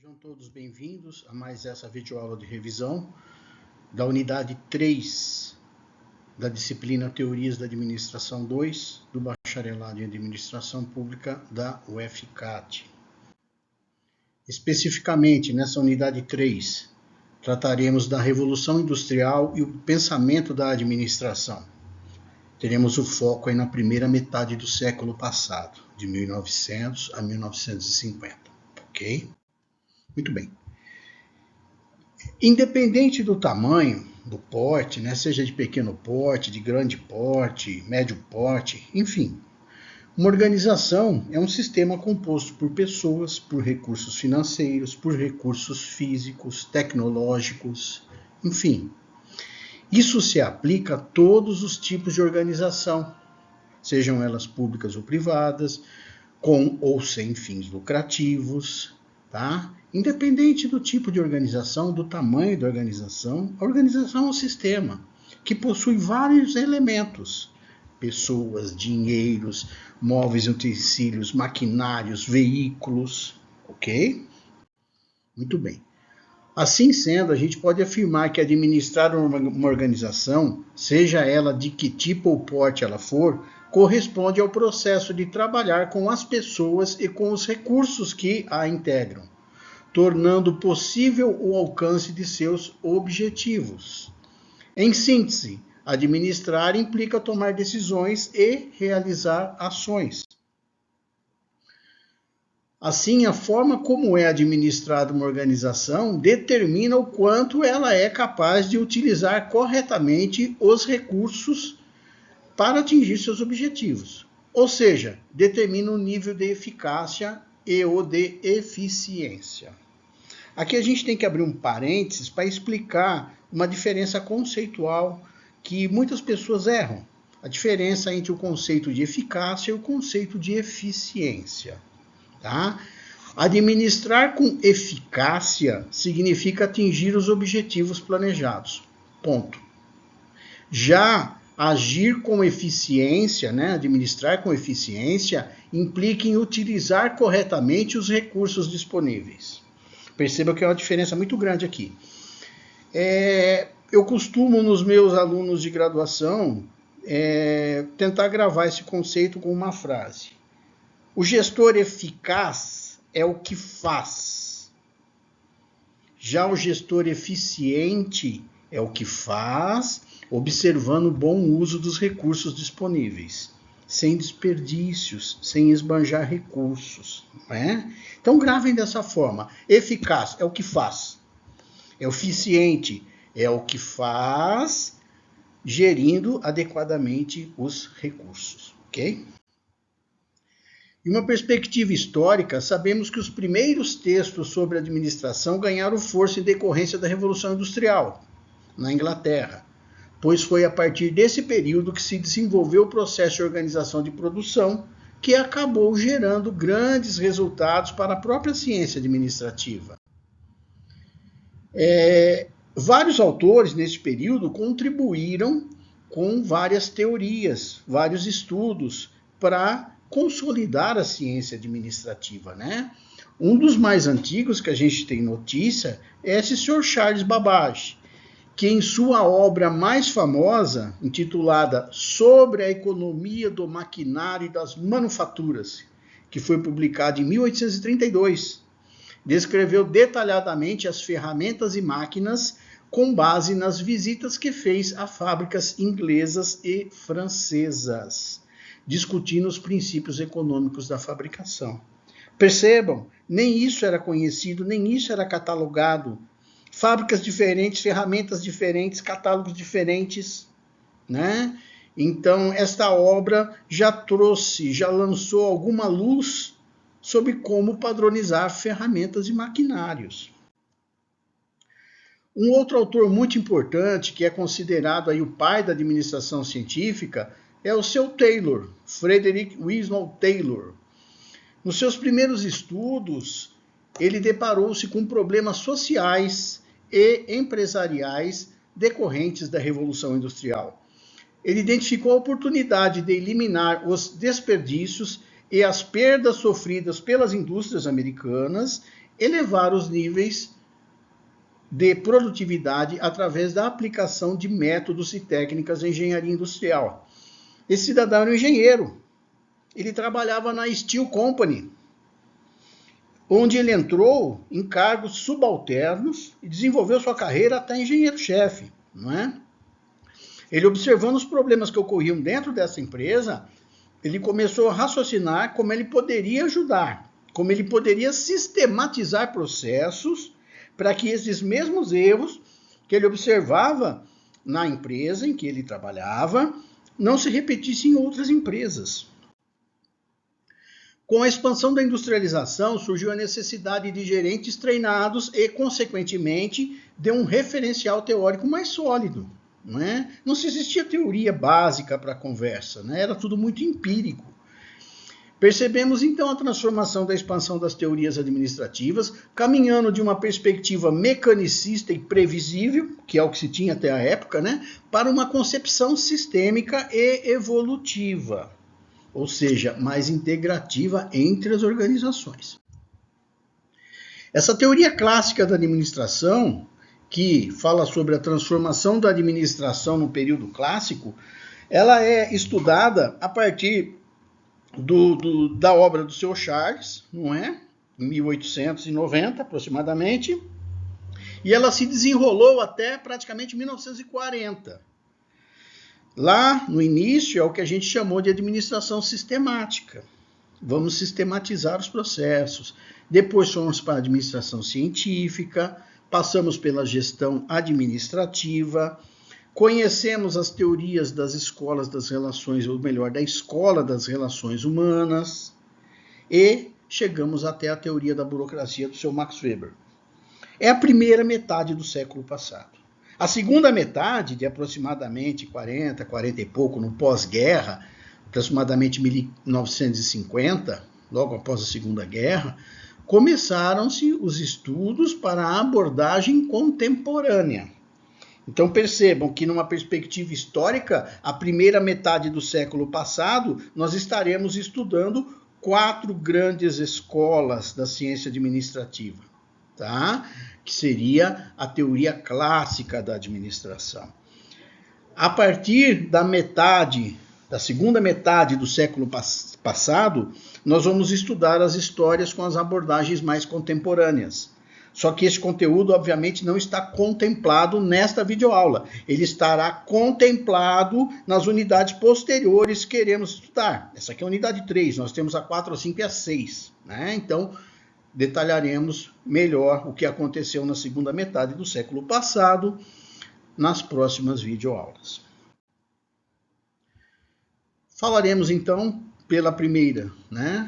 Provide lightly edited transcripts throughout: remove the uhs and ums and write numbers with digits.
Sejam todos bem-vindos a mais essa videoaula de revisão da unidade 3 da disciplina Teorias da Administração 2 do Bacharelado em Administração Pública da UFCAT. Especificamente, nessa unidade 3, trataremos da Revolução Industrial e o pensamento da administração. Teremos o foco aí na primeira metade do século passado, de 1900 a 1950, ok? Muito bem. Independente do tamanho, do porte, né, seja de pequeno porte, de grande porte, médio porte, enfim, uma organização é um sistema composto por pessoas, por recursos financeiros, por recursos físicos, tecnológicos, enfim. Isso se aplica a todos os tipos de organização, sejam elas públicas ou privadas, com ou sem fins lucrativos, tá? Independente do tipo de organização, do tamanho da organização, a organização é um sistema que possui vários elementos: pessoas, dinheiros, móveis e utensílios, maquinários, veículos, ok? Muito bem. Assim sendo, a gente pode afirmar que administrar uma organização, seja ela de que tipo ou porte ela for, corresponde ao processo de trabalhar com as pessoas e com os recursos que a integram, tornando possível o alcance de seus objetivos. Em síntese, administrar implica tomar decisões e realizar ações. Assim, a forma como é administrada uma organização determina o quanto ela é capaz de utilizar corretamente os recursos para atingir seus objetivos. Ou seja, determina o nível de eficácia e o de eficiência. Aqui a gente tem que abrir um parênteses para explicar uma diferença conceitual que muitas pessoas erram. A diferença entre o conceito de eficácia e o conceito de eficiência. Tá? Administrar com eficácia significa atingir os objetivos planejados. Ponto. Já agir com eficiência, né, administrar com eficiência, implica em utilizar corretamente os recursos disponíveis. Perceba que é uma diferença muito grande aqui. Eu costumo, nos meus alunos de graduação, tentar gravar esse conceito com uma frase. O gestor eficaz é o que faz. Já o gestor eficiente é o que faz, observando o bom uso dos recursos disponíveis, sem desperdícios, sem esbanjar recursos. Né? Então, gravem dessa forma. Eficaz é o que faz. Eficiente é o que faz, gerindo adequadamente os recursos. Ok? Em uma perspectiva histórica, sabemos que os primeiros textos sobre administração ganharam força em decorrência da Revolução Industrial, na Inglaterra, pois foi a partir desse período que se desenvolveu o processo de organização de produção, que acabou gerando grandes resultados para a própria ciência administrativa. Vários autores nesse período contribuíram com várias teorias, vários estudos para consolidar a ciência administrativa, né? Um dos mais antigos que a gente tem notícia é esse Sr. Charles Babbage, que em sua obra mais famosa, intitulada Sobre a Economia do Maquinário e das Manufaturas, que foi publicada em 1832, descreveu detalhadamente as ferramentas e máquinas com base nas visitas que fez a fábricas inglesas e francesas, discutindo os princípios econômicos da fabricação. Percebam, nem isso era conhecido, nem isso era catalogado. Fábricas diferentes, ferramentas diferentes, catálogos diferentes, né? Então, esta obra já lançou alguma luz sobre como padronizar ferramentas e maquinários. Um outro autor muito importante, que é considerado aí o pai da administração científica, é o seu Taylor, Frederick Winslow Taylor. Nos seus primeiros estudos, ele deparou-se com problemas sociais e empresariais decorrentes da Revolução Industrial. Ele identificou a oportunidade de eliminar os desperdícios e as perdas sofridas pelas indústrias americanas, elevar os níveis de produtividade através da aplicação de métodos e técnicas de engenharia industrial. Esse cidadão era um engenheiro. Ele trabalhava na Steel Company, onde ele entrou em cargos subalternos e desenvolveu sua carreira até engenheiro-chefe, não é? Ele, observando os problemas que ocorriam dentro dessa empresa, ele começou a raciocinar como ele poderia ajudar, como ele poderia sistematizar processos para que esses mesmos erros que ele observava na empresa em que ele trabalhava não se repetissem em outras empresas. Com a expansão da industrialização, surgiu a necessidade de gerentes treinados e, consequentemente, de um referencial teórico mais sólido. Não se existia teoria básica para a conversa, era tudo muito empírico. Percebemos então a transformação da expansão das teorias administrativas, caminhando de uma perspectiva mecanicista e previsível, que é o que se tinha até a época, para uma concepção sistêmica e evolutiva, ou seja, mais integrativa entre as organizações. Essa teoria clássica da administração, que fala sobre a transformação da administração no período clássico, ela é estudada a partir da obra do seu Charles, em 1890 aproximadamente, e ela se desenrolou até praticamente 1940. Lá no início é o que a gente chamou de administração sistemática. Vamos sistematizar os processos. Depois fomos para a administração científica, passamos pela gestão administrativa, conhecemos as teorias das escolas das relações, ou melhor, da escola das relações humanas, e chegamos até a teoria da burocracia do seu Max Weber. É a primeira metade do século passado. A segunda metade, de aproximadamente 40 e pouco, no pós-guerra, aproximadamente 1950, logo após a Segunda Guerra, começaram-se os estudos para a abordagem contemporânea. Então percebam que numa perspectiva histórica, a primeira metade do século passado, nós estaremos estudando 4 grandes escolas da ciência administrativa, tá? Que seria a teoria clássica da administração. A partir da segunda metade do século passado, nós vamos estudar as histórias com as abordagens mais contemporâneas. Só que esse conteúdo, obviamente, não está contemplado nesta videoaula. Ele estará contemplado nas unidades posteriores que queremos estudar. Essa aqui é a unidade 3, nós temos a 4, a 5 e a 6. Então, detalharemos melhor o que aconteceu na segunda metade do século passado nas próximas videoaulas. Falaremos, então,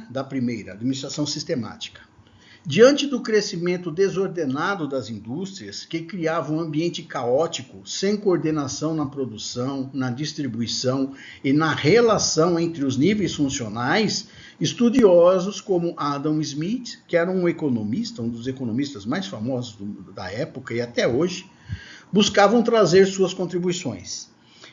da primeira, administração sistemática. Diante do crescimento desordenado das indústrias, que criavam um ambiente caótico, sem coordenação na produção, na distribuição e na relação entre os níveis funcionais, estudiosos como Adam Smith, que era um economista, um dos economistas mais famosos da época e até hoje, buscavam trazer suas contribuições.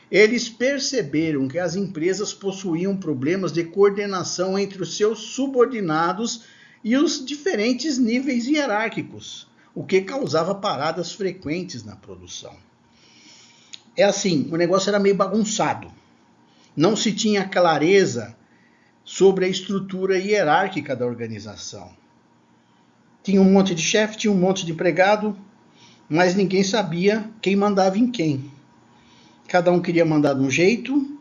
Eles perceberam que as empresas possuíam problemas de coordenação entre os seus subordinados e os diferentes níveis hierárquicos, o que causava paradas frequentes na produção. É assim, o negócio era meio bagunçado. Não se tinha clareza sobre a estrutura hierárquica da organização. Tinha um monte de chefe, tinha um monte de empregado, mas ninguém sabia quem mandava em quem. Cada um queria mandar de um jeito,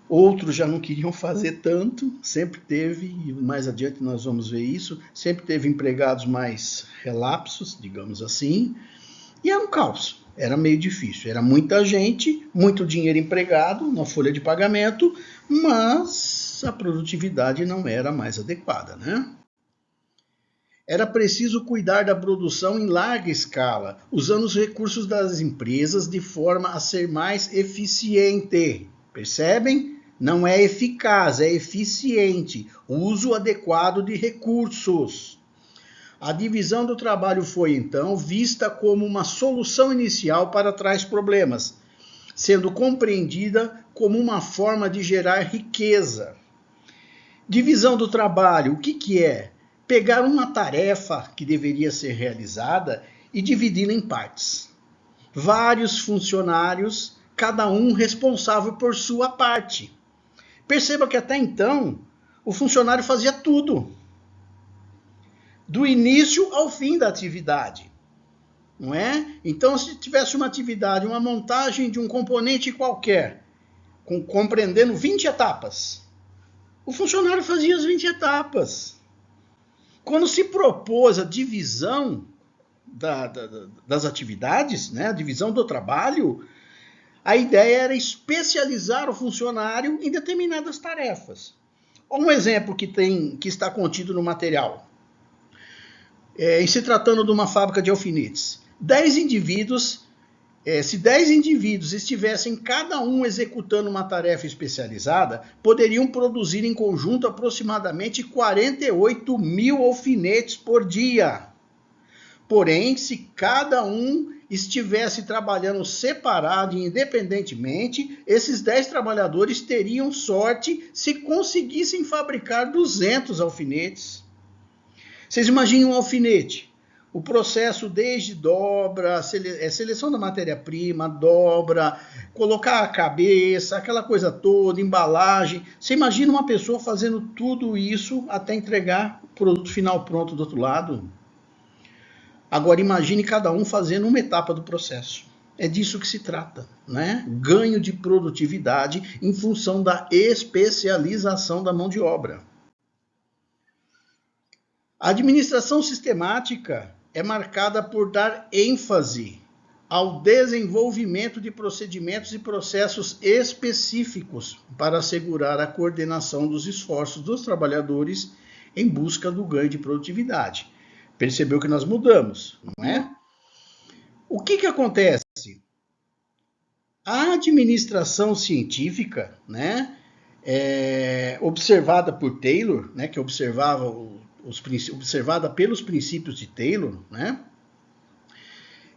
outros já não queriam fazer tanto, sempre teve, e mais adiante nós vamos ver isso, sempre teve empregados mais relapsos, digamos assim, e era um caos, era meio difícil, era muita gente, muito dinheiro empregado na folha de pagamento, mas a produtividade não era mais adequada, Era preciso cuidar da produção em larga escala, usando os recursos das empresas de forma a ser mais eficiente. Percebem? Não é eficaz, é eficiente. Uso adequado de recursos. A divisão do trabalho foi, então, vista como uma solução inicial para tais problemas, sendo compreendida como uma forma de gerar riqueza. Divisão do trabalho, o que é? Pegar uma tarefa que deveria ser realizada e dividi-la em partes. Vários funcionários, cada um responsável por sua parte. Perceba que até então, o funcionário fazia tudo, do início ao fim da atividade. Não é? Então, se tivesse uma atividade, uma montagem de um componente qualquer, compreendendo 20 etapas, o funcionário fazia as 20 etapas. Quando se propôs a divisão das atividades, né, a divisão do trabalho, a ideia era especializar o funcionário em determinadas tarefas. Um exemplo que está contido no material. Em se tratando de uma fábrica de alfinetes. 10 indivíduos, se 10 indivíduos estivessem cada um executando uma tarefa especializada, poderiam produzir em conjunto aproximadamente 48 mil alfinetes por dia. Porém, se cada um estivesse trabalhando separado e independentemente, esses 10 trabalhadores teriam sorte se conseguissem fabricar 200 alfinetes. Vocês imaginem um alfinete. O processo desde dobra, seleção da matéria-prima, dobra, colocar a cabeça, aquela coisa toda, embalagem. Você imagina uma pessoa fazendo tudo isso até entregar o produto final pronto do outro lado? Agora imagine cada um fazendo uma etapa do processo. É disso que se trata, né? Ganho de produtividade em função da especialização da mão de obra. A administração sistemática é marcada por dar ênfase ao desenvolvimento de procedimentos e processos específicos para assegurar a coordenação dos esforços dos trabalhadores em busca do ganho de produtividade. Percebeu que nós mudamos, não é? O que acontece? A administração científica, né, observada por Taylor, né, que observada pelos princípios de Taylor, né,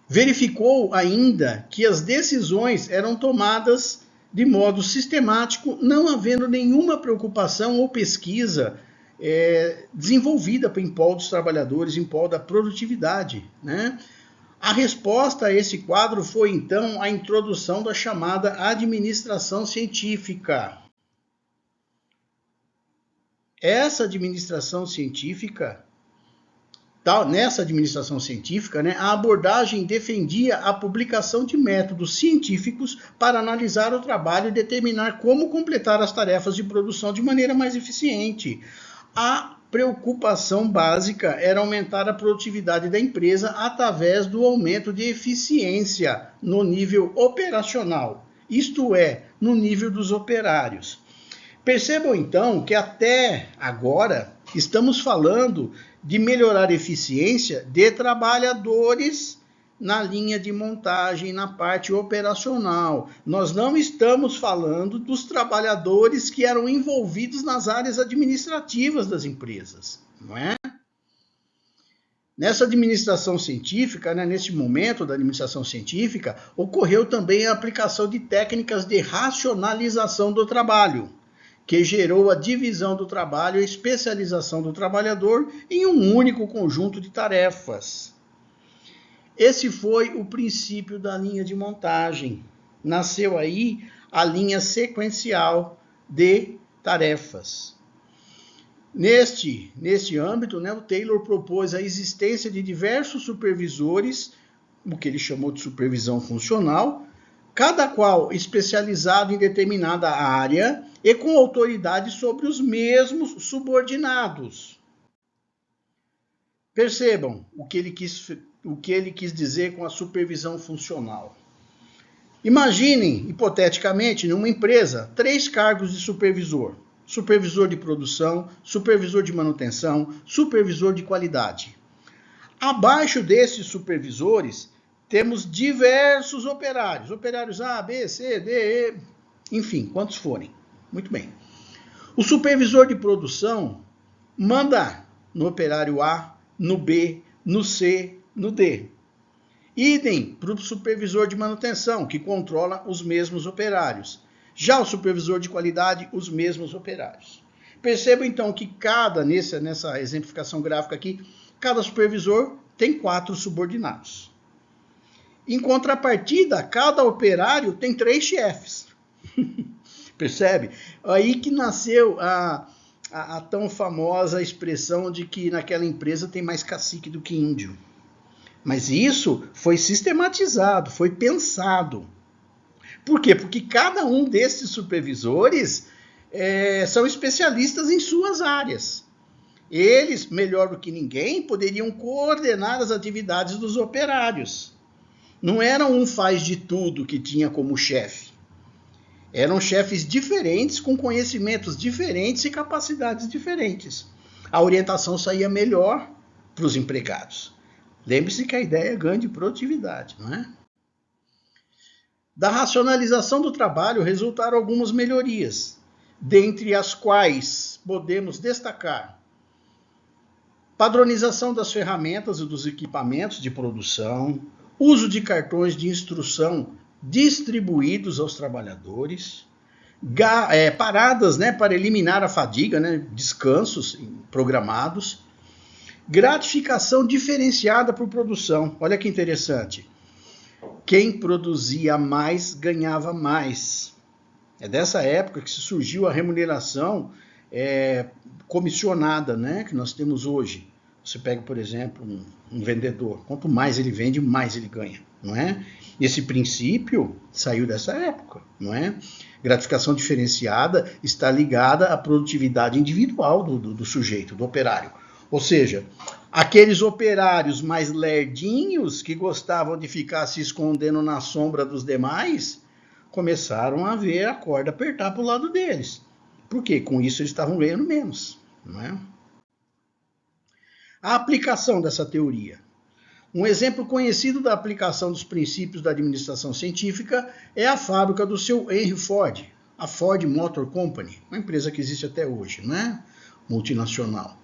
verificou ainda que as decisões eram tomadas de modo sistemático, não havendo nenhuma preocupação ou pesquisa desenvolvida em prol dos trabalhadores, em prol da produtividade, né? A resposta a esse quadro foi, então, a introdução da chamada administração científica. Essa administração científica, nessa administração científica, né, a abordagem defendia a publicação de métodos científicos para analisar o trabalho e determinar como completar as tarefas de produção de maneira mais eficiente. A preocupação básica era aumentar a produtividade da empresa através do aumento de eficiência no nível operacional, isto é, no nível dos operários. Percebam então que até agora estamos falando de melhorar a eficiência de trabalhadores na linha de montagem, na parte operacional. Nós não estamos falando dos trabalhadores que eram envolvidos nas áreas administrativas das empresas, não é? Nessa administração científica, né, nesse momento da administração científica, ocorreu também a aplicação de técnicas de racionalização do trabalho, que gerou a divisão do trabalho e a especialização do trabalhador em um único conjunto de tarefas. Esse foi o princípio da linha de montagem. Nasceu aí a linha sequencial de tarefas. Neste âmbito, né, o Taylor propôs a existência de diversos supervisores, o que ele chamou de supervisão funcional, cada qual especializado em determinada área e com autoridade sobre os mesmos subordinados. Percebam o que ele quis dizer com a supervisão funcional. Imaginem, hipoteticamente, numa empresa, 3 cargos de supervisor. Supervisor de produção, supervisor de manutenção, supervisor de qualidade. Abaixo desses supervisores, temos diversos operários. Operários A, B, C, D, E, enfim, quantos forem. Muito bem. O supervisor de produção manda no operário A, no B, no C, no D. Idem para o supervisor de manutenção, que controla os mesmos operários. Já o supervisor de qualidade, os mesmos operários. Perceba então que nessa exemplificação gráfica aqui, cada supervisor tem 4 subordinados. Em contrapartida, cada operário tem 3 chefes. Percebe? Aí que nasceu a tão famosa expressão de que naquela empresa tem mais cacique do que índio. Mas isso foi sistematizado, foi pensado. Por quê? Porque cada um desses supervisores são especialistas em suas áreas. Eles, melhor do que ninguém, poderiam coordenar as atividades dos operários. Não era um faz de tudo que tinha como chefe. Eram chefes diferentes, com conhecimentos diferentes e capacidades diferentes. A orientação saía melhor para os empregados. Lembre-se que a ideia é ganho de produtividade, não é? Da racionalização do trabalho resultaram algumas melhorias, dentre as quais podemos destacar padronização das ferramentas e dos equipamentos de produção, uso de cartões de instrução distribuídos aos trabalhadores, paradas, para eliminar a fadiga, descansos programados, gratificação diferenciada por produção. Olha que interessante. Quem produzia mais ganhava mais. É dessa época que surgiu a remuneração comissionada, que nós temos hoje. Você pega, por exemplo, um vendedor. Quanto mais ele vende, mais ele ganha, não é? Esse princípio saiu dessa época, não é? Gratificação diferenciada está ligada à produtividade individual do sujeito, do operário. Ou seja, aqueles operários mais lerdinhos que gostavam de ficar se escondendo na sombra dos demais, começaram a ver a corda apertar para o lado deles. Por quê? Com isso eles estavam ganhando menos, não é? A aplicação dessa teoria. Um exemplo conhecido da aplicação dos princípios da administração científica é a fábrica do seu Henry Ford, a Ford Motor Company, uma empresa que existe até hoje, multinacional.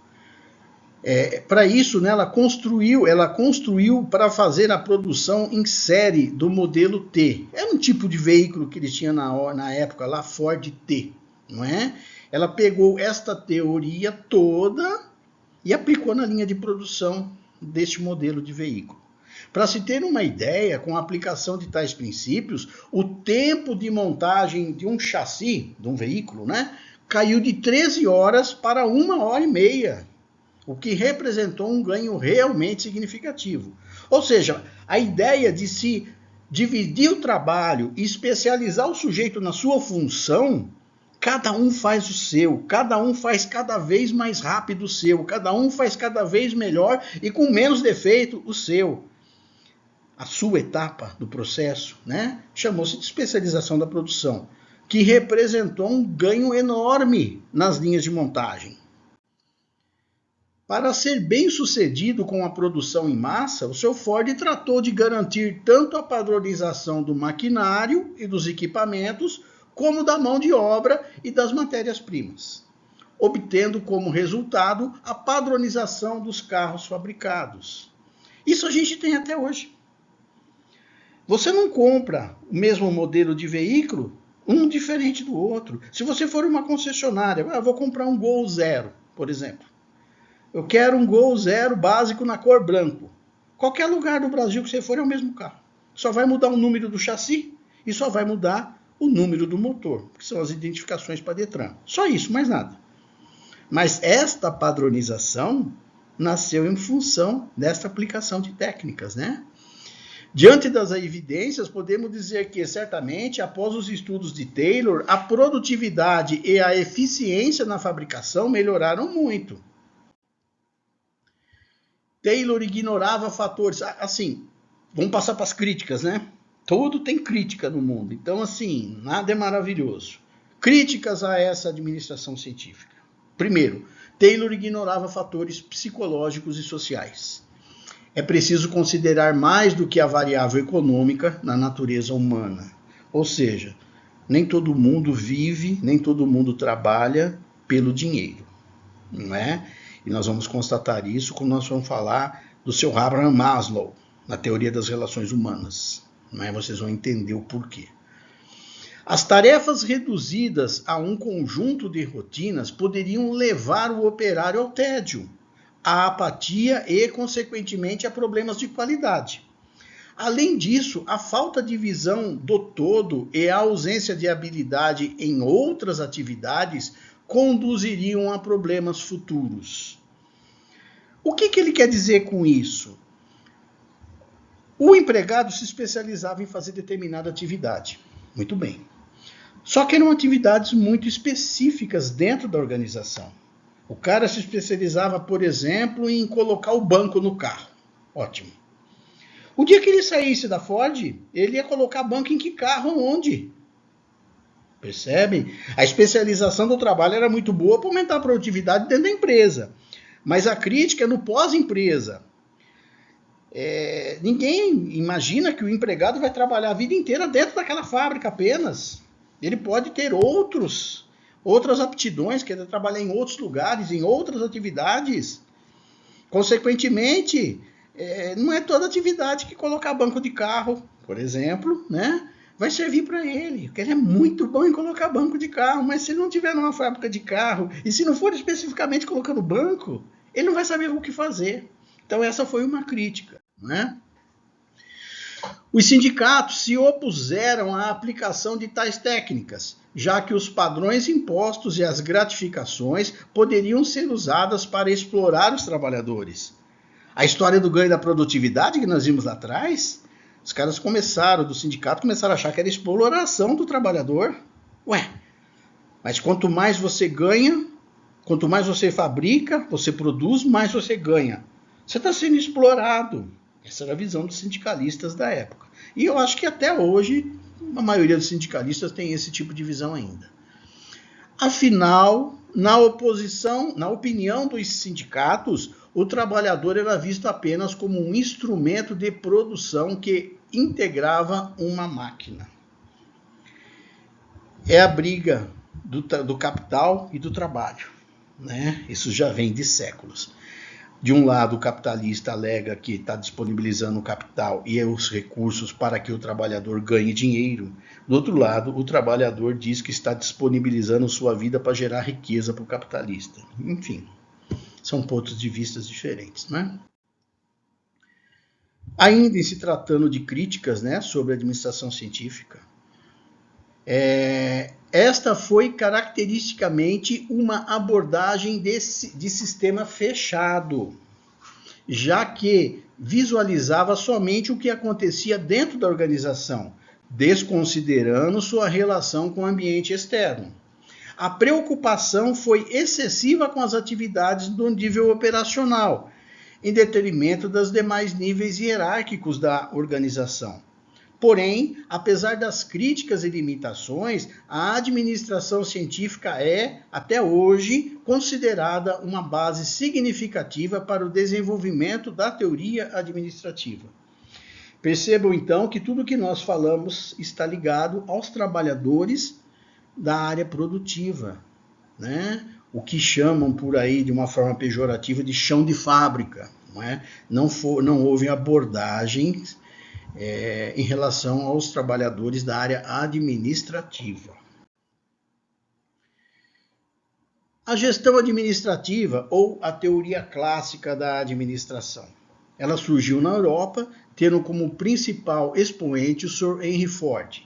Para isso, ela construiu para fazer a produção em série do modelo T. Era um tipo de veículo que eles tinham na época lá, Ford T, não é? Ela pegou esta teoria toda e aplicou na linha de produção deste modelo de veículo. Para se ter uma ideia, com a aplicação de tais princípios, o tempo de montagem de um chassi, de um veículo, caiu de 13 horas para 1h30, o que representou um ganho realmente significativo. Ou seja, a ideia de se dividir o trabalho e especializar o sujeito na sua função, cada um faz o seu, cada um faz cada vez mais rápido o seu, cada um faz cada vez melhor e com menos defeito o seu. A sua etapa do processo, chamou-se de especialização da produção, que representou um ganho enorme nas linhas de montagem. Para ser bem sucedido com a produção em massa, o seu Ford tratou de garantir tanto a padronização do maquinário e dos equipamentos, como da mão de obra e das matérias-primas, obtendo como resultado a padronização dos carros fabricados. Isso a gente tem até hoje. Você não compra o mesmo modelo de veículo, um diferente do outro. Se você for uma concessionária, eu vou comprar um Gol Zero, por exemplo. Eu quero um Gol Zero básico na cor branco. Qualquer lugar do Brasil que você for é o mesmo carro. Só vai mudar o número do chassi e só vai mudar o número do motor, que são as identificações para Detran. Só isso, mais nada. Mas esta padronização nasceu em função desta aplicação de técnicas, Diante das evidências, podemos dizer que, certamente, após os estudos de Taylor, a produtividade e a eficiência na fabricação melhoraram muito. Taylor ignorava fatores... Assim, vamos passar para as críticas, Tudo tem crítica no mundo. Então, assim, nada é maravilhoso. Críticas a essa administração científica. Primeiro, Taylor ignorava fatores psicológicos e sociais. É preciso considerar mais do que a variável econômica na natureza humana. Ou seja, nem todo mundo vive, nem todo mundo trabalha pelo dinheiro, E nós vamos constatar isso quando nós vamos falar do seu Abraham Maslow, na teoria das relações humanas. Vocês vão entender o porquê. As tarefas reduzidas a um conjunto de rotinas poderiam levar o operário ao tédio, à apatia e, consequentemente, a problemas de qualidade. Além disso, a falta de visão do todo e a ausência de habilidade em outras atividades conduziriam a problemas futuros. O que ele quer dizer com isso? O empregado se especializava em fazer determinada atividade. Muito bem. Só que eram atividades muito específicas dentro da organização. O cara se especializava, por exemplo, em colocar o banco no carro. Ótimo. O dia que ele saísse da Ford, ele ia colocar banco em que carro, onde? Percebem? A especialização do trabalho era muito boa para aumentar a produtividade dentro da empresa. Mas a crítica é no pós-empresa. Ninguém imagina que o empregado vai trabalhar a vida inteira dentro daquela fábrica apenas. Ele pode ter outras aptidões, quer trabalhar em outros lugares, em outras atividades. Consequentemente, não é toda atividade que colocar banco de carro, por exemplo, né, vai servir para ele. Porque ele é muito bom em colocar banco de carro, mas se ele não tiver numa fábrica de carro, e se não for especificamente colocando banco, ele não vai saber o que fazer. Então essa foi uma crítica, né? Os sindicatos se opuseram à aplicação de tais técnicas, já que os padrões impostos e as gratificações poderiam ser usadas para explorar os trabalhadores. A história do ganho da produtividade que nós vimos lá atrás, os caras do sindicato começaram a achar que era exploração do trabalhador. Mas quanto mais você ganha, quanto mais você fabrica, você produz, mais você ganha. Você está sendo explorado. Essa era a visão dos sindicalistas da época. E eu acho que até hoje a maioria dos sindicalistas tem esse tipo de visão ainda. Afinal, na opinião dos sindicatos, o trabalhador era visto apenas como um instrumento de produção que integrava uma máquina. É a briga do capital e do trabalho, né? Isso já vem de séculos. De um lado, o capitalista alega que está disponibilizando o capital e os recursos para que o trabalhador ganhe dinheiro. Do outro lado, o trabalhador diz que está disponibilizando sua vida para gerar riqueza para o capitalista. Enfim, são pontos de vista diferentes, né? Ainda em se tratando de críticas, né, sobre a administração científica, esta foi caracteristicamente uma abordagem de sistema fechado, já que visualizava somente o que acontecia dentro da organização, desconsiderando sua relação com o ambiente externo. A preocupação foi excessiva com as atividades do nível operacional, em detrimento dos demais níveis hierárquicos da organização. Porém, apesar das críticas e limitações, a administração científica é, até hoje, considerada uma base significativa para o desenvolvimento da teoria administrativa. Percebam, então, que tudo que nós falamos está ligado aos trabalhadores da área produtiva, né? O que chamam por aí, de uma forma pejorativa, de chão de fábrica. Não houve abordagens em relação aos trabalhadores da área administrativa. A gestão administrativa, ou a teoria clássica da administração, ela surgiu na Europa, tendo como principal expoente o Sir Henry Ford.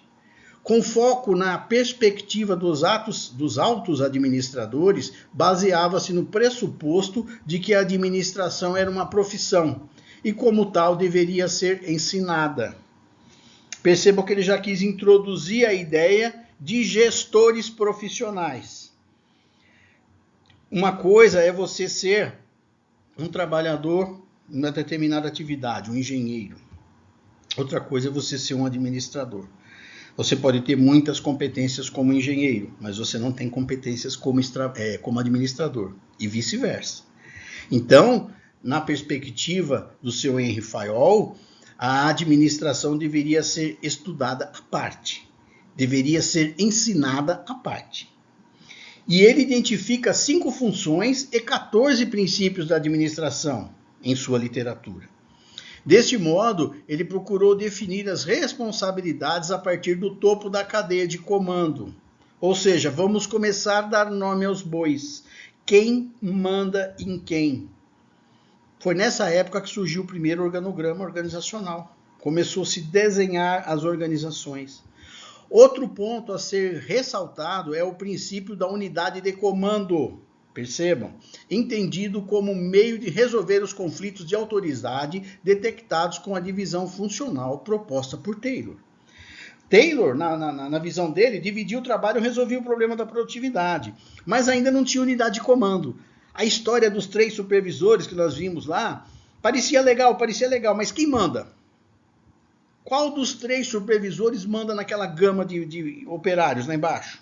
Com foco na perspectiva dos altos administradores, baseava-se no pressuposto de que a administração era uma profissão, e como tal deveria ser ensinada. Percebam que ele já quis introduzir a ideia de gestores profissionais. Uma coisa é você ser um trabalhador em uma determinada atividade, um engenheiro. Outra coisa é você ser um administrador. Você pode ter muitas competências como engenheiro, mas você não tem competências como administrador, e vice-versa. Então, na perspectiva do seu Henry Fayol, a administração deveria ser estudada à parte, deveria ser ensinada à parte. E ele identifica 5 funções e 14 princípios da administração em sua literatura. Deste modo, ele procurou definir as responsabilidades a partir do topo da cadeia de comando. Ou seja, vamos começar a dar nome aos bois. Quem manda em quem? Foi nessa época que surgiu o primeiro organograma organizacional. Começou a se desenhar as organizações. Outro ponto a ser ressaltado é o princípio da unidade de comando. Percebam, entendido como meio de resolver os conflitos de autoridade detectados com a divisão funcional proposta por Taylor. Taylor, na visão dele, dividia o trabalho e resolvia o problema da produtividade, mas ainda não tinha unidade de comando. A história dos 3 supervisores que nós vimos lá parecia legal, mas quem manda? Qual dos 3 supervisores manda naquela gama de operários lá embaixo?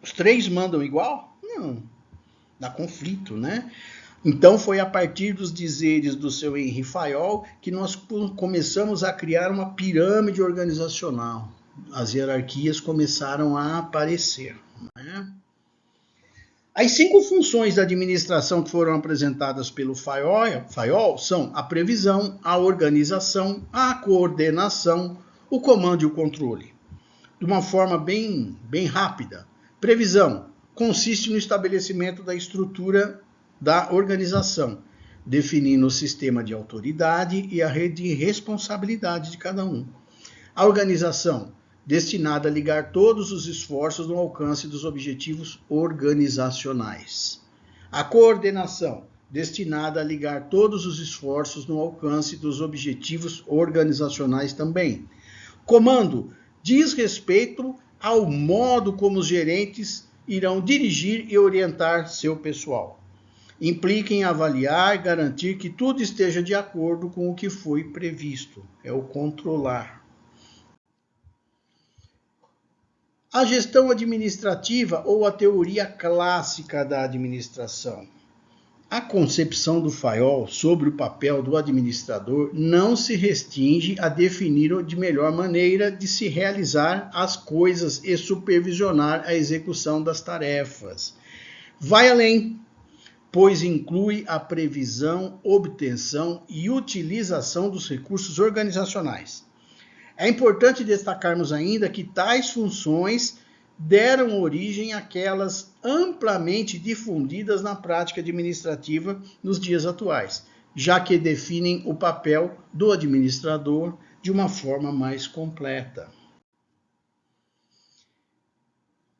Os 3 mandam igual? Não. Dá conflito, né? Então foi a partir dos dizeres do seu Henri Fayol que nós começamos a criar uma pirâmide organizacional. As hierarquias começaram a aparecer, né? As 5 funções da administração que foram apresentadas pelo Fayol são a previsão, a organização, a coordenação, o comando e o controle. De uma forma bem rápida. Previsão consiste no estabelecimento da estrutura da organização, definindo o sistema de autoridade e a rede de responsabilidade de cada um. A organização, destinada a ligar todos os esforços no alcance dos objetivos organizacionais. A coordenação, destinada a ligar todos os esforços no alcance dos objetivos organizacionais também. Comando, diz respeito ao modo como os gerentes irão dirigir e orientar seu pessoal. Implica em avaliar e garantir que tudo esteja de acordo com o que foi previsto. É o controlar. A gestão administrativa ou a teoria clássica da administração. A concepção do Fayol sobre o papel do administrador não se restringe a definir de melhor maneira de se realizar as coisas e supervisionar a execução das tarefas. Vai além, pois inclui a previsão, obtenção e utilização dos recursos organizacionais. É importante destacarmos ainda que tais funções deram origem àquelas amplamente difundidas na prática administrativa nos dias atuais, já que definem o papel do administrador de uma forma mais completa.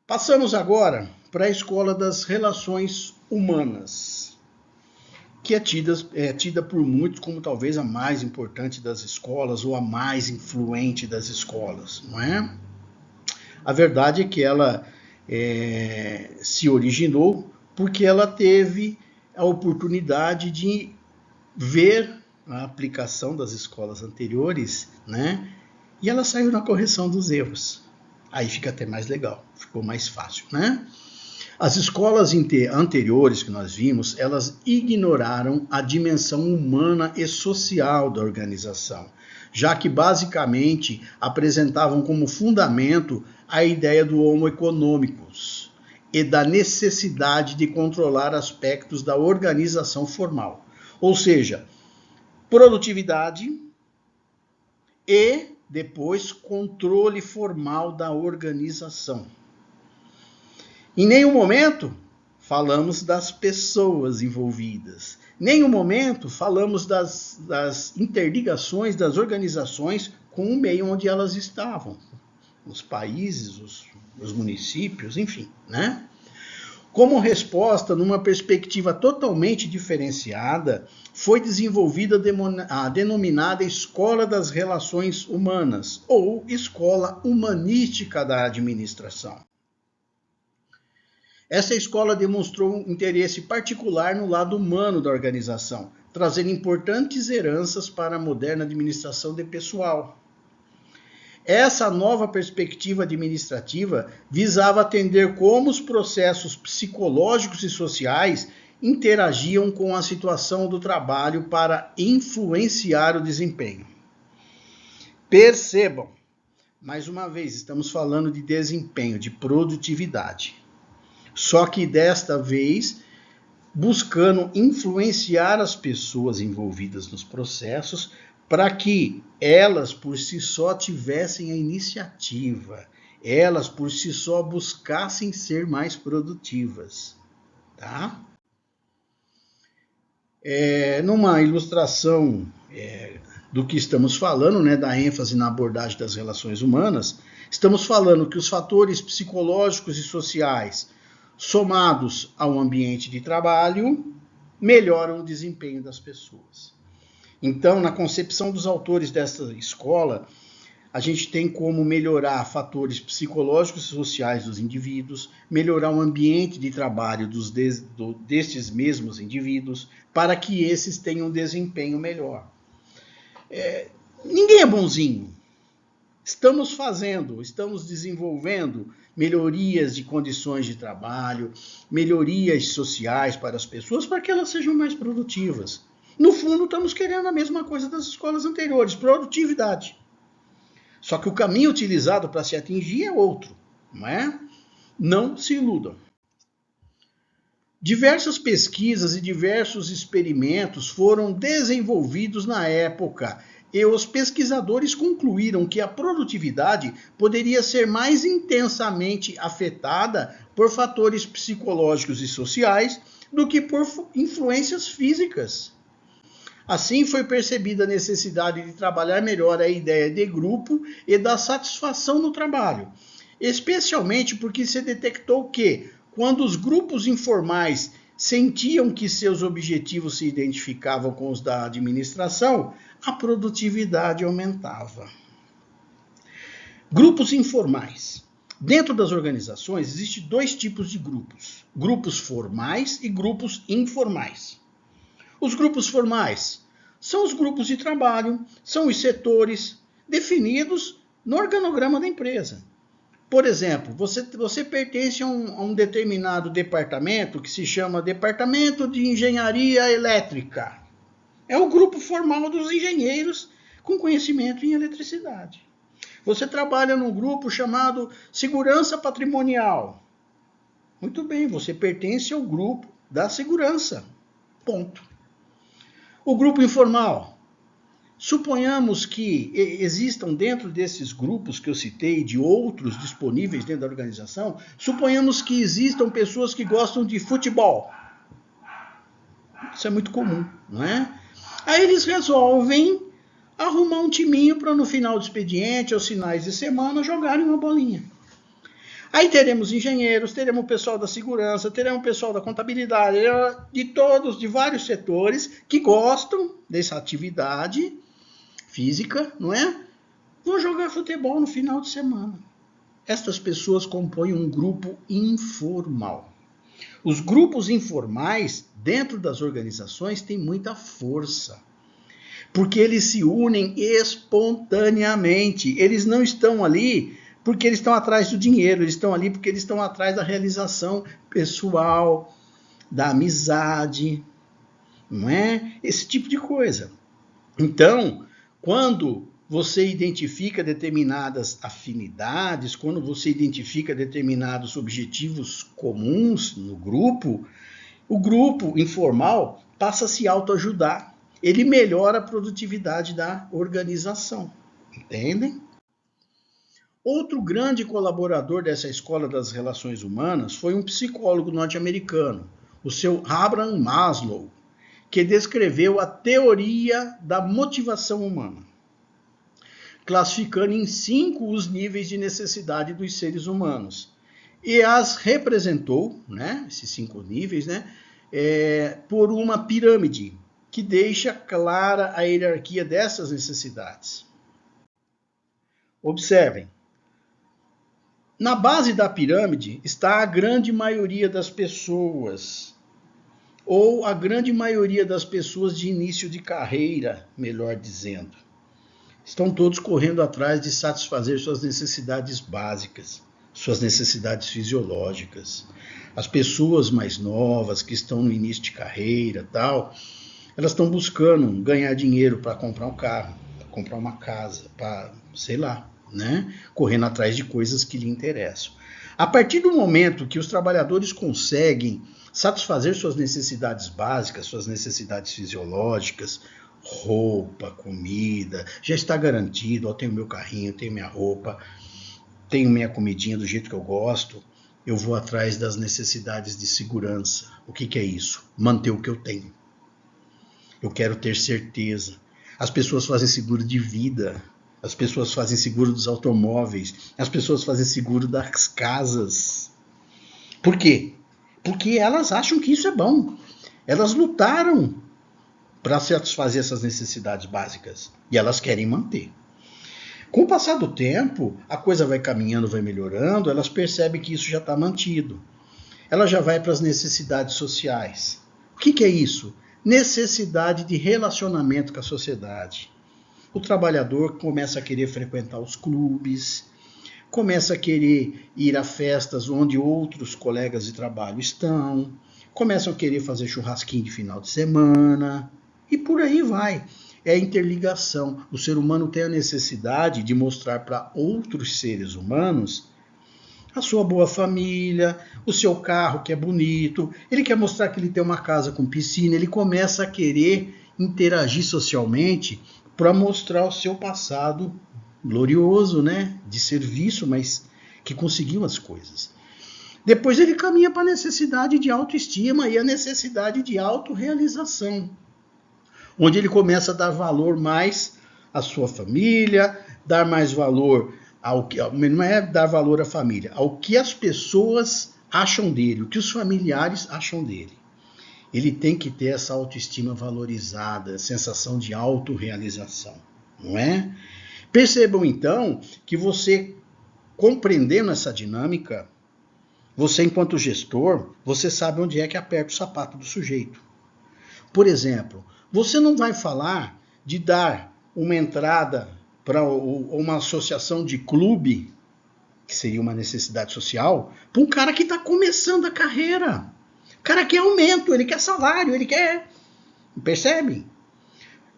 Passamos agora para a escola das relações humanas, que é tida por muitos como talvez a mais importante das escolas ou a mais influente das escolas, não é? A verdade é que ela se originou porque ela teve a oportunidade de ver a aplicação das escolas anteriores, né? E ela saiu na correção dos erros. Aí fica até mais legal, ficou mais fácil, né? As escolas anteriores que nós vimos, elas ignoraram a dimensão humana e social da organização, já que basicamente apresentavam como fundamento a ideia do homo economicus e da necessidade de controlar aspectos da organização formal, ou seja, produtividade e depois controle formal da organização. Em nenhum momento falamos das pessoas envolvidas. Em nenhum momento falamos das interligações das organizações com o meio onde elas estavam. Os países, os municípios, enfim, né? Como resposta, numa perspectiva totalmente diferenciada, foi desenvolvida a denominada Escola das Relações Humanas, ou Escola Humanística da Administração. Essa escola demonstrou um interesse particular no lado humano da organização, trazendo importantes heranças para a moderna administração de pessoal. Essa nova perspectiva administrativa visava atender como os processos psicológicos e sociais interagiam com a situação do trabalho para influenciar o desempenho. Percebam, mais uma vez, estamos falando de desempenho, de produtividade. Só que desta vez buscando influenciar as pessoas envolvidas nos processos para que elas por si só tivessem a iniciativa, elas por si só buscassem ser mais produtivas, tá? Numa ilustração do que estamos falando, né, da ênfase na abordagem das relações humanas, estamos falando que os fatores psicológicos e sociais somados ao ambiente de trabalho melhoram o desempenho das pessoas. Então, na concepção dos autores dessa escola, a gente tem como melhorar fatores psicológicos e sociais dos indivíduos, melhorar o ambiente de trabalho destes mesmos indivíduos, para que esses tenham um desempenho melhor. Ninguém é bonzinho. Estamos desenvolvendo melhorias de condições de trabalho, melhorias sociais para as pessoas, para que elas sejam mais produtivas. No fundo, estamos querendo a mesma coisa das escolas anteriores, produtividade. Só que o caminho utilizado para se atingir é outro, não é? Não se iludam. Diversas pesquisas e diversos experimentos foram desenvolvidos na época e os pesquisadores concluíram que a produtividade poderia ser mais intensamente afetada por fatores psicológicos e sociais do que por influências físicas. Assim, foi percebida a necessidade de trabalhar melhor a ideia de grupo e da satisfação no trabalho, especialmente porque se detectou que, quando os grupos informais sentiam que seus objetivos se identificavam com os da administração, a produtividade aumentava. Grupos informais. Dentro das organizações, existem dois tipos de grupos: grupos formais e grupos informais. Os grupos formais são os grupos de trabalho, são os setores definidos no organograma da empresa. Por exemplo, você pertence a um determinado departamento que se chama Departamento de Engenharia Elétrica. É o grupo formal dos engenheiros com conhecimento em eletricidade. Você trabalha num grupo chamado Segurança Patrimonial. Muito bem, você pertence ao grupo da segurança. Ponto. O grupo informal. Suponhamos que existam dentro desses grupos que eu citei, de outros disponíveis dentro da organização, suponhamos que existam pessoas que gostam de futebol. Isso é muito comum, não é? Aí eles resolvem arrumar um timinho para no final do expediente, aos finais de semana, jogarem uma bolinha. Aí teremos engenheiros, teremos o pessoal da segurança, teremos o pessoal da contabilidade, de vários setores que gostam dessa atividade física, não é? Vão jogar futebol no final de semana. Estas pessoas compõem um grupo informal. Os grupos informais, dentro das organizações, têm muita força, porque eles se unem espontaneamente. Eles não estão ali porque eles estão atrás do dinheiro, eles estão ali porque eles estão atrás da realização pessoal, da amizade, não é? Esse tipo de coisa. Então, quando você identifica determinadas afinidades, quando você identifica determinados objetivos comuns no grupo, o grupo informal passa a se autoajudar. Ele melhora a produtividade da organização. Entendem? Outro grande colaborador dessa escola das relações humanas foi um psicólogo norte-americano, o seu Abraham Maslow, que descreveu a teoria da motivação humana, classificando em 5 os níveis de necessidade dos seres humanos. E as representou, né, esses 5 níveis, né, por uma pirâmide, que deixa clara a hierarquia dessas necessidades. Observem. Na base da pirâmide está a grande maioria das pessoas, ou a grande maioria das pessoas de início de carreira, melhor dizendo. Estão todos correndo atrás de satisfazer suas necessidades básicas, suas necessidades fisiológicas. As pessoas mais novas, que estão no início de carreira, tal, elas estão buscando ganhar dinheiro para comprar um carro, para comprar uma casa, para, sei lá, né? Correndo atrás de coisas que lhe interessam. A partir do momento que os trabalhadores conseguem Satisfazer suas necessidades básicas, suas necessidades fisiológicas, roupa, comida, já está garantido. Eu tenho meu carrinho, tenho minha roupa, tenho minha comidinha do jeito que eu gosto. Eu vou atrás das necessidades de segurança. O que é isso? Manter o que eu tenho. Eu quero ter certeza. As pessoas fazem seguro de vida, as pessoas fazem seguro dos automóveis, as pessoas fazem seguro das casas. Por quê? Porque elas acham que isso é bom. Elas lutaram para satisfazer essas necessidades básicas e elas querem manter. Com o passar do tempo, a coisa vai caminhando, vai melhorando, elas percebem que isso já está mantido. Ela já vai para as necessidades sociais. O que é isso? Necessidade de relacionamento com a sociedade. O trabalhador começa a querer frequentar os clubes, começa a querer ir a festas onde outros colegas de trabalho estão, começam a querer fazer churrasquinho de final de semana, e por aí vai. É a interligação. O ser humano tem a necessidade de mostrar para outros seres humanos a sua boa família, o seu carro que é bonito, ele quer mostrar que ele tem uma casa com piscina, ele começa a querer interagir socialmente para mostrar o seu passado glorioso, né, de serviço, mas que conseguiu as coisas. Depois ele caminha para a necessidade de autoestima e a necessidade de autorrealização, onde ele começa a dar valor mais à sua família, dar mais valor ao que, não é dar valor à família, ao que as pessoas acham dele, o que os familiares acham dele. Ele tem que ter essa autoestima valorizada, sensação de autorrealização, não é? Percebam então que você, compreendendo essa dinâmica, você enquanto gestor, você sabe onde é que aperta o sapato do sujeito. Por exemplo, você não vai falar de dar uma entrada para uma associação de clube, que seria uma necessidade social, para um cara que está começando a carreira. O cara quer aumento, ele quer salário, ele quer... Percebe?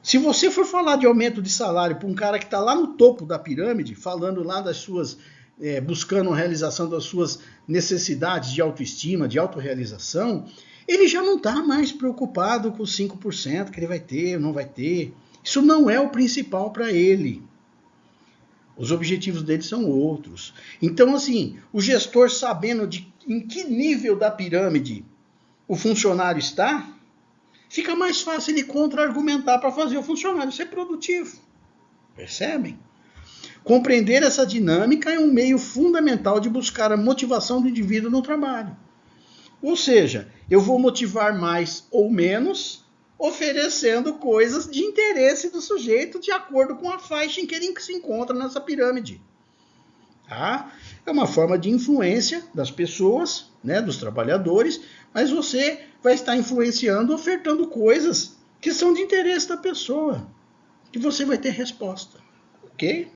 Se você for falar de aumento de salário para um cara que está lá no topo da pirâmide, falando lá das suas... buscando a realização das suas necessidades de autoestima, de autorrealização, ele já não está mais preocupado com os 5% que ele vai ter ou não vai ter. Isso não é o principal para ele. Os objetivos dele são outros. Então, assim, o gestor sabendo em que nível da pirâmide o funcionário está, fica mais fácil ele contra-argumentar para fazer o funcionário ser produtivo. Percebem? Compreender essa dinâmica é um meio fundamental de buscar a motivação do indivíduo no trabalho. Ou seja, eu vou motivar mais ou menos, oferecendo coisas de interesse do sujeito de acordo com a faixa em que ele se encontra nessa pirâmide. Tá? É uma forma de influência das pessoas, né, dos trabalhadores, mas você vai estar influenciando, ofertando coisas que são de interesse da pessoa, que você vai ter resposta. Ok?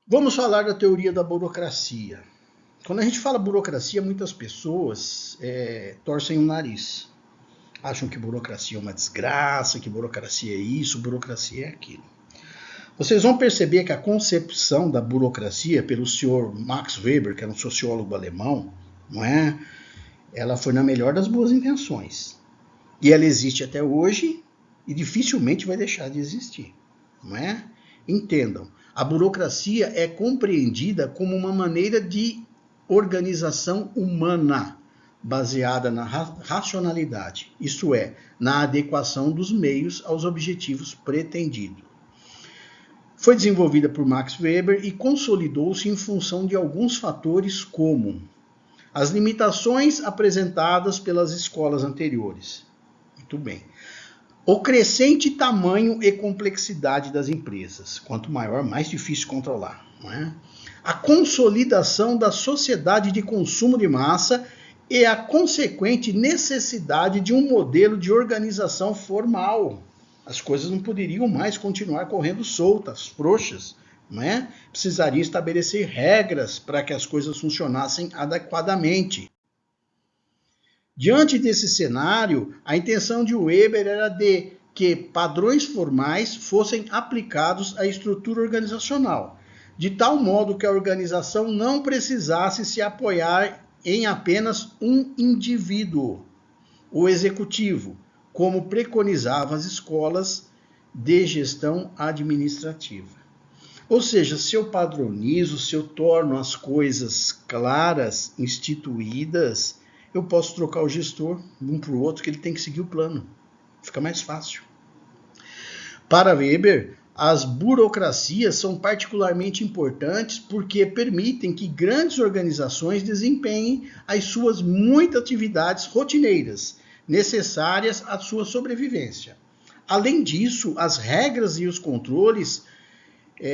Vamos falar da teoria da burocracia. Quando a gente fala burocracia, muitas pessoas torcem o nariz. Acham que burocracia é uma desgraça, que burocracia é isso, burocracia é aquilo. Vocês vão perceber que a concepção da burocracia pelo senhor Max Weber, que era um sociólogo alemão, não é? Ela foi na melhor das boas intenções. E ela existe até hoje e dificilmente vai deixar de existir. Não é? Entendam, a burocracia é compreendida como uma maneira de organização humana baseada na racionalidade, isto é, na adequação dos meios aos objetivos pretendidos. Foi desenvolvida por Max Weber e consolidou-se em função de alguns fatores como as limitações apresentadas pelas escolas anteriores. Muito bem. O crescente tamanho e complexidade das empresas. Quanto maior, mais difícil controlar. Não é? A consolidação da sociedade de consumo de massa e a consequente necessidade de um modelo de organização formal. As coisas não poderiam mais continuar correndo soltas, frouxas. Não é? Precisaria estabelecer regras para que as coisas funcionassem adequadamente. Diante desse cenário, a intenção de Weber era de que padrões formais fossem aplicados à estrutura organizacional, de tal modo que a organização não precisasse se apoiar em apenas um indivíduo, o executivo, como preconizavam as escolas de gestão administrativa. Ou seja, se eu padronizo, se eu torno as coisas claras, instituídas, eu posso trocar o gestor um para o outro, que ele tem que seguir o plano. Fica mais fácil. Para Weber, as burocracias são particularmente importantes porque permitem que grandes organizações desempenhem as suas muitas atividades rotineiras, necessárias à sua sobrevivência. Além disso, as regras e os controles, se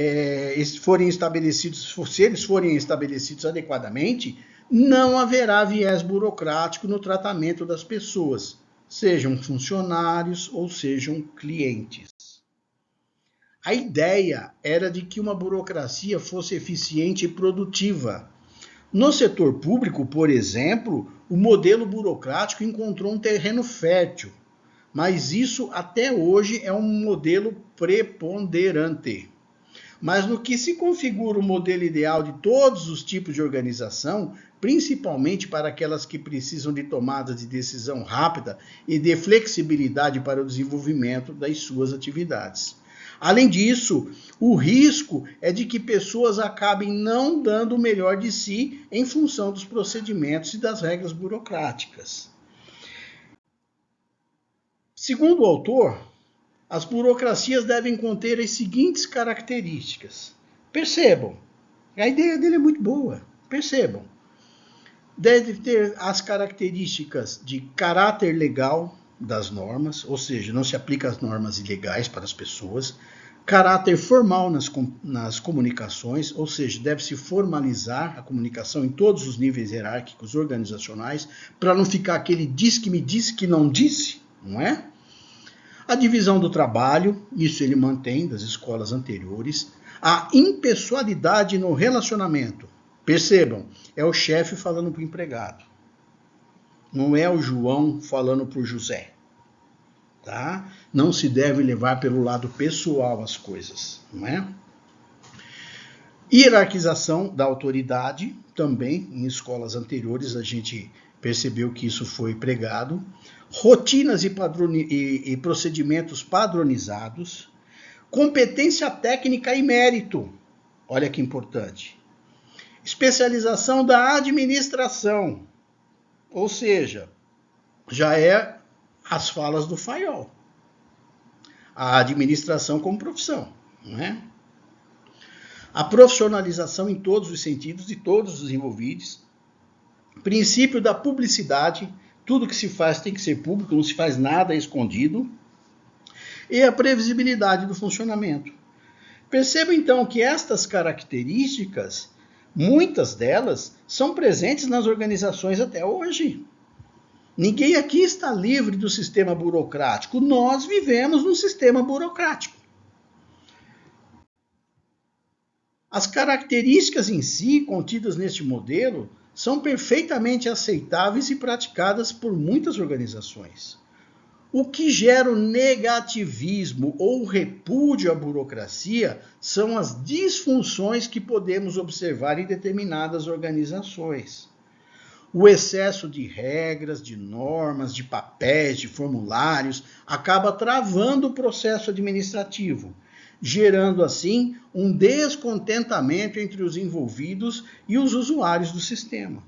eles forem estabelecidos adequadamente, não haverá viés burocrático no tratamento das pessoas, sejam funcionários ou sejam clientes. A ideia era de que uma burocracia fosse eficiente e produtiva. No setor público, por exemplo, o modelo burocrático encontrou um terreno fértil, mas isso até hoje é um modelo preponderante. Mas no que se configura o modelo ideal de todos os tipos de organização, principalmente para aquelas que precisam de tomada de decisão rápida e de flexibilidade para o desenvolvimento das suas atividades. Além disso, o risco é de que pessoas acabem não dando o melhor de si em função dos procedimentos e das regras burocráticas. Segundo o autor, as burocracias devem conter as seguintes características. Percebam, a ideia dele é muito boa, percebam. Deve ter as características de caráter legal das normas, ou seja, não se aplica as normas ilegais para as pessoas, caráter formal nas comunicações, ou seja, deve-se formalizar a comunicação em todos os níveis hierárquicos organizacionais, para não ficar aquele diz que me disse que não disse, não é? A divisão do trabalho, isso ele mantém das escolas anteriores, a impessoalidade no relacionamento. Percebam, é o chefe falando para o empregado. Não é o João falando para o José. Tá? Não se deve levar pelo lado pessoal as coisas, não é? Hierarquização da autoridade, também em escolas anteriores a gente percebeu que isso foi pregado. Rotinas e procedimentos padronizados. Competência técnica e mérito, olha que importante. Especialização da administração, ou seja, já é as falas do Fayol. A administração como profissão, não é? A profissionalização em todos os sentidos de todos os envolvidos. Princípio da publicidade, tudo que se faz tem que ser público, não se faz nada escondido. E a previsibilidade do funcionamento. Perceba então que estas características, muitas delas, são presentes nas organizações até hoje. Ninguém aqui está livre do sistema burocrático. Nós vivemos num sistema burocrático. As características em si, contidas neste modelo, são perfeitamente aceitáveis e praticadas por muitas organizações. O que gera o negativismo ou repúdio à burocracia são as disfunções que podemos observar em determinadas organizações. O excesso de regras, de normas, de papéis, de formulários acaba travando o processo administrativo, gerando assim um descontentamento entre os envolvidos e os usuários do sistema.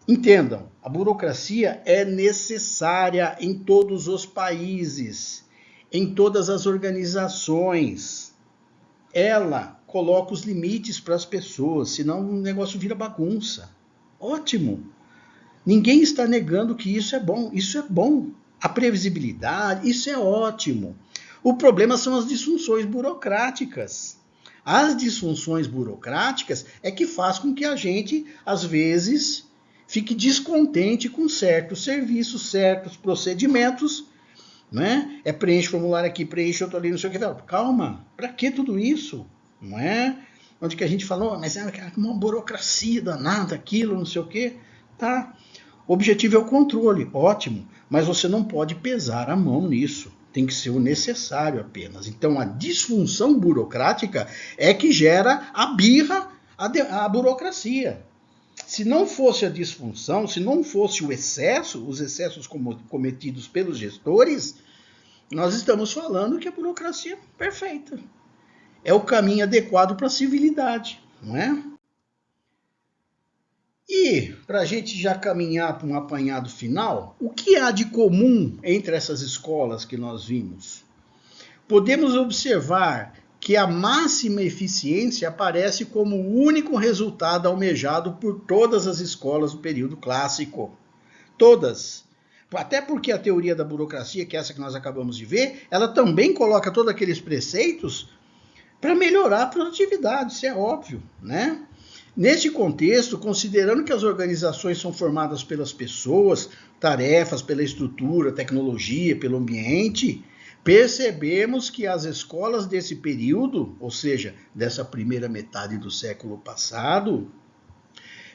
Entendam, a burocracia é necessária em todos os países, em todas as organizações. Ela coloca os limites para as pessoas, senão o negócio vira bagunça. Ótimo. Ninguém está negando que isso é bom. Isso é bom. A previsibilidade, isso é ótimo. O problema são as disfunções burocráticas. As disfunções burocráticas é que faz com que a gente, às vezes, fique descontente com certos serviços, certos procedimentos, né? Preenche formulário aqui, preenche outro ali, não sei o que. Calma, para que tudo isso? Não é? Onde que a gente falou, mas é uma burocracia danada, aquilo, não sei o quê. Tá. O objetivo é o controle, ótimo, mas você não pode pesar a mão nisso. Tem que ser o necessário apenas. Então, a disfunção burocrática é que gera a birra, a burocracia. Se não fosse a disfunção, se não fosse o excesso, os excessos cometidos pelos gestores, nós estamos falando que a burocracia é perfeita. É o caminho adequado para a civilidade, não é? E, para a gente já caminhar para um apanhado final, o que há de comum entre essas escolas que nós vimos? Podemos observar que a máxima eficiência aparece como o único resultado almejado por todas as escolas do período clássico. Todas. Até porque a teoria da burocracia, que é essa que nós acabamos de ver, ela também coloca todos aqueles preceitos para melhorar a produtividade, isso é óbvio, né? Neste contexto, considerando que as organizações são formadas pelas pessoas, tarefas, pela estrutura, tecnologia, pelo ambiente, percebemos que as escolas desse período, ou seja, dessa primeira metade do século passado,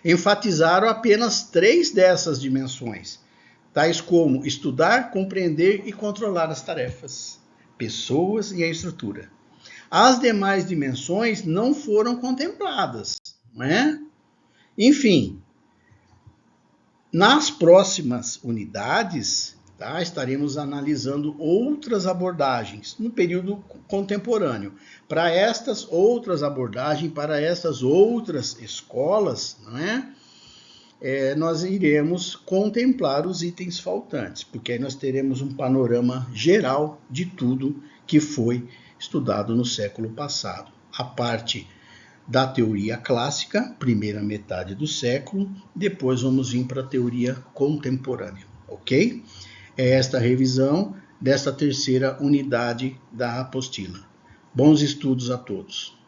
enfatizaram apenas 3 dessas dimensões, tais como estudar, compreender e controlar as tarefas, pessoas e a estrutura. As demais dimensões não foram contempladas, não é? Enfim, nas próximas unidades, tá, estaremos analisando outras abordagens no período contemporâneo. Para estas outras abordagens, para essas outras escolas, não é? Nós iremos contemplar os itens faltantes, porque aí nós teremos um panorama geral de tudo que foi estudado no século passado. A parte da teoria clássica, primeira metade do século, depois vamos vir para a teoria contemporânea, ok? É esta a revisão desta terceira unidade da apostila. Bons estudos a todos.